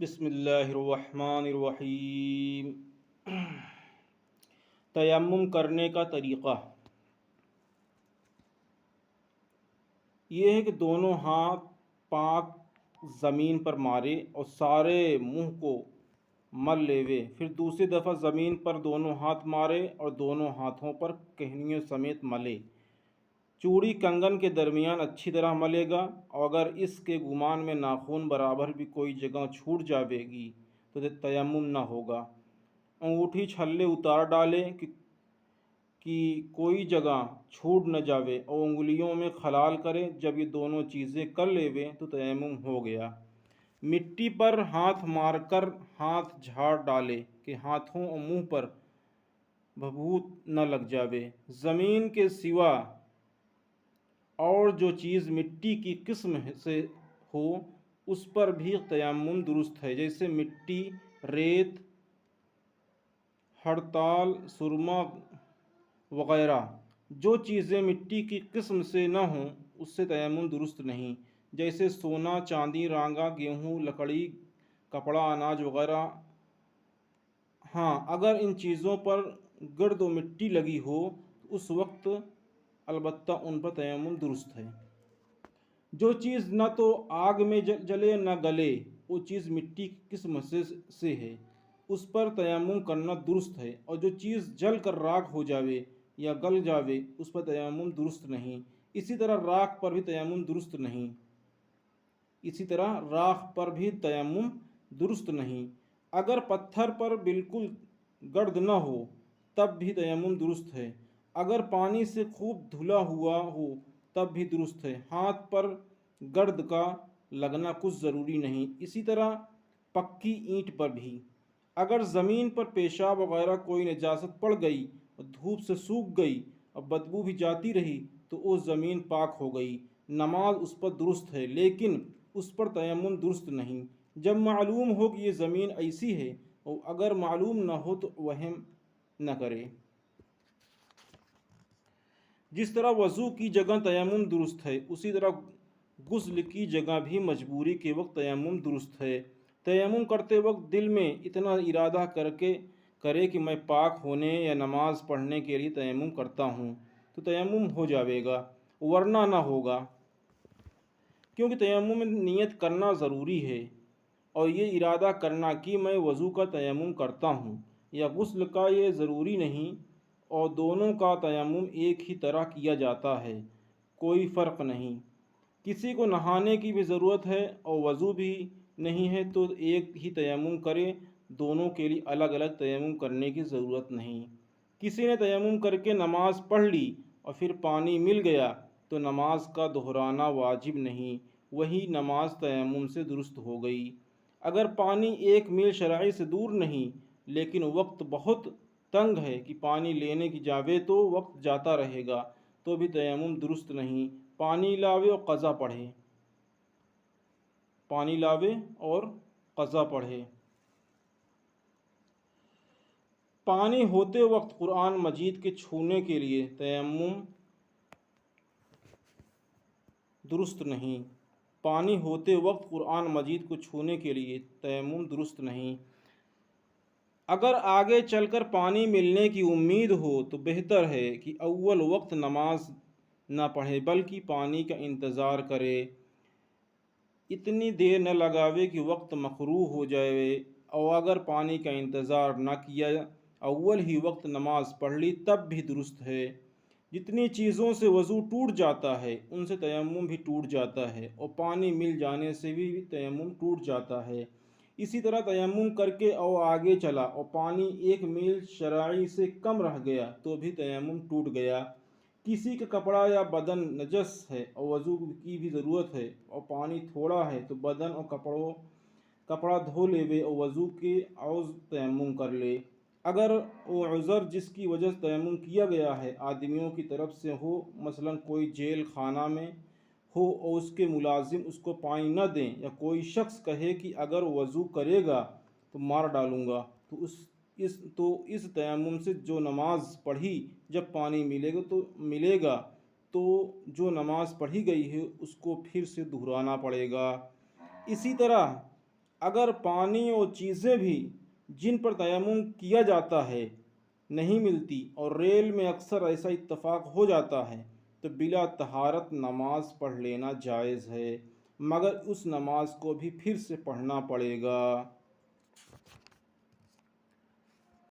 بسم اللہ الرحمن الرحیم۔ تیمم کرنے کا طریقہ یہ ہے کہ دونوں ہاتھ پاک زمین پر مارے اور سارے منہ کو مل لیوے، پھر دوسری دفعہ زمین پر دونوں ہاتھ مارے اور دونوں ہاتھوں پر کہنیوں سمیت ملے۔ چوڑی کنگن کے درمیان اچھی طرح ملے گا، اور اگر اس کے گمان میں ناخن برابر بھی کوئی جگہ چھوٹ جاوے گی تو تیمم نہ ہوگا۔ انگوٹھی چھلے اتار ڈالے کہ کوئی جگہ چھوٹ نہ جاوے اور انگلیوں میں خلال کرے۔ جب یہ دونوں چیزیں کر لیوے تو تیمم ہو گیا۔ مٹی پر ہاتھ مار کر ہاتھ جھاڑ ڈالے کہ ہاتھوں اور منہ پر بھبھوت نہ لگ جاوے۔ زمین کے سوا اور جو چیز مٹی کی قسم سے ہو اس پر بھی تیمم درست ہے، جیسے مٹی، ریت، ہڑتال، سرما وغیرہ۔ جو چیزیں مٹی کی قسم سے نہ ہوں اس سے تیمم درست نہیں، جیسے سونا، چاندی، رانگا، گیہوں، لکڑی، کپڑا، اناج وغیرہ۔ ہاں، اگر ان چیزوں پر گرد و مٹی لگی ہو تو اس وقت البتہ ان پر تیمم درست ہے۔ جو چیز نہ تو آگ میں جلے نہ گلے، وہ چیز مٹی کی قسم سے ہے، اس پر تیمم کرنا درست ہے، اور جو چیز جل کر راکھ ہو جاوے یا گل جاوے اس پر تیمم درست نہیں۔ اسی طرح راکھ پر بھی تیمم درست نہیں۔ اگر پتھر پر بالکل گرد نہ ہو تب بھی تیمم درست ہے۔ اگر پانی سے خوب دھلا ہوا ہو تب بھی درست ہے۔ ہاتھ پر گرد کا لگنا کچھ ضروری نہیں۔ اسی طرح پکی اینٹ پر بھی اگر زمین پر پیشاب وغیرہ کوئی نجاست پڑ گئی اور دھوپ سے سوکھ گئی اور بدبو بھی جاتی رہی تو وہ زمین پاک ہو گئی، نماز اس پر درست ہے، لیکن اس پر تیمم درست نہیں۔ جب معلوم ہو کہ یہ زمین ایسی ہے، اور اگر معلوم نہ ہو تو وہم نہ کرے۔ جس طرح وضو کی جگہ تیمم درست ہے، اسی طرح غسل کی جگہ بھی مجبوری کے وقت تیمم درست ہے۔ تیمم کرتے وقت دل میں اتنا ارادہ کرے کہ میں پاک ہونے یا نماز پڑھنے کے لیے تیمم کرتا ہوں تو تیمم ہو جاوے گا، ورنہ نہ ہوگا، کیونکہ تیمم میں نیت کرنا ضروری ہے، اور یہ ارادہ کرنا کہ میں وضو کا تیمم کرتا ہوں یا غسل کا یہ ضروری نہیں، اور دونوں کا تیمم ایک ہی طرح کیا جاتا ہے، کوئی فرق نہیں۔ کسی کو نہانے کی بھی ضرورت ہے اور وضو بھی نہیں ہے تو ایک ہی تیمم کرے، دونوں کے لیے الگ الگ تیمم کرنے کی ضرورت نہیں۔ کسی نے تیمم کر کے نماز پڑھ لی اور پھر پانی مل گیا تو نماز کا دہرانا واجب نہیں، وہی نماز تیمم سے درست ہو گئی۔ اگر پانی 1 میل شرعی سے دور نہیں لیکن وقت بہت تنگ ہے کہ پانی لینے کی جاوے تو وقت جاتا رہے گا تو بھی تیمم درست نہیں، پانی لاوے اور قضا پڑھے۔ پانی ہوتے وقت قرآن مجید کے چھونے کے لیے تیمم درست نہیں۔ پانی ہوتے وقت قرآن مجید کو چھونے کے لیے تیمم درست نہیں۔ اگر آگے چل کر پانی ملنے کی امید ہو تو بہتر ہے کہ اول وقت نماز نہ پڑھے بلکہ پانی کا انتظار کرے، اتنی دیر نہ لگاوے کہ وقت مقروء ہو جائے، اور اگر پانی کا انتظار نہ کیا، اول ہی وقت نماز پڑھ لی تب بھی درست ہے۔ جتنی چیزوں سے وضو ٹوٹ جاتا ہے ان سے تیمم بھی ٹوٹ جاتا ہے، اور پانی مل جانے سے بھی تیمم ٹوٹ جاتا ہے۔ اسی طرح تیمم کر کے اور آگے چلا اور پانی 1 میل شرعی سے کم رہ گیا تو بھی تیمم ٹوٹ گیا۔ کسی کا کپڑا یا بدن نجس ہے اور وضو کی بھی ضرورت ہے اور پانی تھوڑا ہے تو بدن اور کپڑا دھو لیوے اور وضو کے عوض تیمم کر لے۔ اگر وہ عذر جس کی وجہ سے تیمم کیا گیا ہے آدمیوں کی طرف سے ہو، مثلا کوئی جیل خانہ میں ہو اور اس کے ملازم اس کو پانی نہ دیں، یا کوئی شخص کہے کہ اگر وضو کرے گا تو مار ڈالوں گا، تو اس تیمم سے جو نماز پڑھی جب پانی ملے گا تو جو نماز پڑھی گئی ہے اس کو پھر سے دہرانا پڑے گا۔ اسی طرح اگر پانی اور چیزیں بھی جن پر تیمم کیا جاتا ہے نہیں ملتی اور ریل میں اکثر ایسا اتفاق ہو جاتا ہے تو بلا طہارت نماز پڑھ لینا جائز ہے، مگر اس نماز کو بھی پھر سے پڑھنا پڑے گا۔